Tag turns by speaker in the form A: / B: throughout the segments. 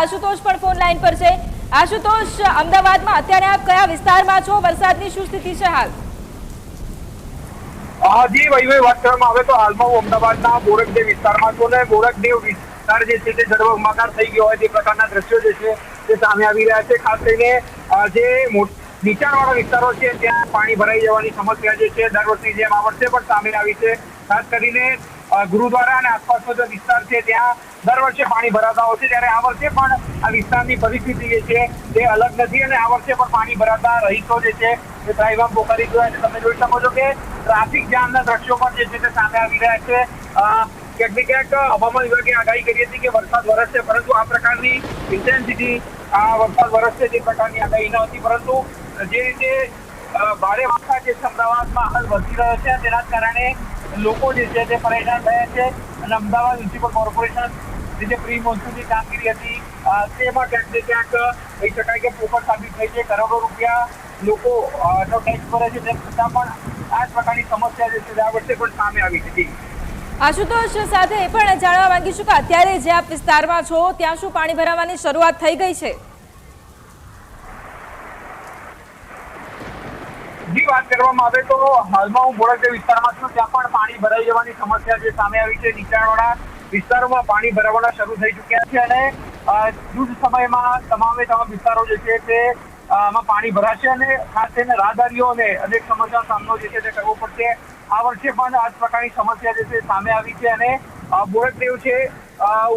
A: આશુતોષ પણ phone line પર છે। આશુતોષ, અમદાવાદમાં અત્યારે આપ કયા વિસ્તારમાં છો? વરસાદની શું સ્થિતિ છે હાલ?
B: જી વહીવટી વાત કરવામાં આવે તો હાલમાં હું અમદાવાદના બોરકદેવ વિસ્તારમાં છું અને બોરકદેવ વિસ્તાર જે છે તે જળબંબાકાર થઈ ગયો હોય તે પ્રકારના દ્રશ્યો જે છે તે સામે આવી રહ્યા છે। ખાસ કરીને જે નીચાણવાળા વિસ્તારો છે ત્યાં પાણી ભરાઈ જવાની સમસ્યા જે છે દર વર્ષની જેમ આ વર્ષે પણ સામે આવી છે। ખાસ કરીને ગુરુદ્વારા અને આસપાસનો જે વિસ્તાર છે ત્યાં દર વર્ષે પાણી ભરાતા હોય છે, ત્યારે આ વર્ષે પણ આ વિસ્તારની પરિસ્થિતિ જે છે તે અલગ નથી અને આ વર્ષે પણ પાણી ભરાતા રહીશો જે છે તે ત્રાહિમામ પોકારી ગયા છે। તમે જોઈ શકો છો કે ટ્રાફિક જામના દ્રશ્યો પણ જે છે તે સામે આવી રહ્યા છે। ક્યાંક ને ક્યાંક હવામાન વિભાગે આગાહી કરી હતી કે વરસાદ વરસશે, પરંતુ આ પ્રકારની ઇન્ટેન્સિટી વરસાદ વરસશે તે પ્રકારની આગાહી ન હતી, પરંતુ જે રીતે ભારે વરસાદ જે અમદાવાદમાં હાલ વધી રહ્યો છે તેના કારણે લોકો જે છે તે પરેશાન થયા છે અને અમદાવાદ મ્યુનિસિપલ કોર્પોરેશન જે પ્રી મોન્સૂનની કામગીરી હતી તેમાં ક્યાંક ને ક્યાંક કહી શકાય કે પોપટ સાબિત થઈ છે। કરોડો રૂપિયા લોકો ટેક્સ ભરે છે, તેમ છતાં પણ આ જ પ્રકારની સમસ્યા જે છે આ વર્ષે પણ સામે આવી છે।
A: આશુતોષ, સાથે એ પણ જાણવા માંગીશું કે અત્યારે જે આપ વિસ્તારમાં છો ત્યાં શું પાણી ભરાવાની શરૂઆત થઈ ગઈ છે?
B: જી વાત કરવામાં આવે તો હાલમાં હું બોરકદેવ વિસ્તારમાં છું, ત્યાં પણ પાણી ભરાઈ જવાની સમસ્યા જે સામે આવી છે। નીચાણવાળા વિસ્તારોમાં પાણી ભરાવાના શરૂ થઈ ચૂક્યા છે અને ટૂંક સમયમાં તમામે તમામ વિસ્તારો જે છે તે માં પાણી ભરાશે અને ખાસ કરીને રાહદારીઓને અનેક સમસ્યાનો સામનો જે છે તે કરવો પડશે। આ વર્ષે પણ આ જ પ્રકારની સમસ્યા જે છે સામે આવી છે અને બોરકદેવ છે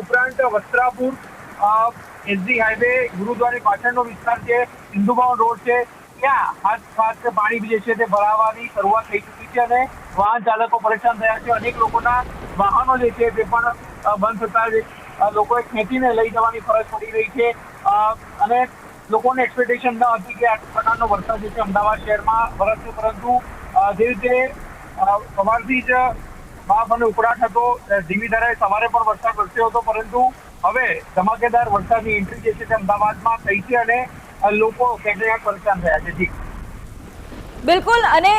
B: ઉપરાંત વસ્ત્રાપુર, એસજી હાઈવે, ગુરુદ્વારા પાછળનો વિસ્તાર છે, સિંધુભવન રોડ છે, ત્યાં ખાસ પાણી જે છે તે ભરાવાની શરૂઆત થઈ ચૂકી છે અને વાહન ચાલકો પરેશાન થયા છે। અનેક લોકોના વાહનો જે છે તે પણ બંધ થતા લોકોએ ખેંચીને લઈ જવાની ફરજ પડી રહી છે અને લોકોને એક્સપેક્ટેશન ન હતી કે આ પ્રકારનો વરસાદ જે છે અમદાવાદ શહેરમાં વરસશે, પરંતુ જે રીતે સવારથી જ બાફ અને ઉકળાટ હતો, ધીમી ધારે સવારે પણ વરસાદ વરસ્યો હતો, પરંતુ હવે ધમાકેદાર વરસાદની એન્ટ્રી જે છે તે અમદાવાદમાં થઈ છે અને લોકો ક્યાંક પરેશાન થયા છે। જી
A: બિલકુલ, અને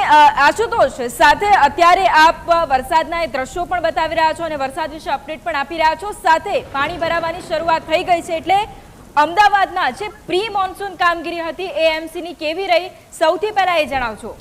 A: આશુતોષ, સાથે અત્યારે આપ વરસાદના એ દ્રશ્યો પણ બતાવી રહ્યા છો અને વરસાદ વિશે અપડેટ પણ આપી રહ્યા છો, સાથે પાણી ભરાવાની શરૂઆત થઈ ગઈ છે, એટલે અમદાવાદમાં જે પ્રી મોન્સૂન કામગીરી હતી એએમસીની કેવી રહી, સૌથી પહેલા એ જણાવજો।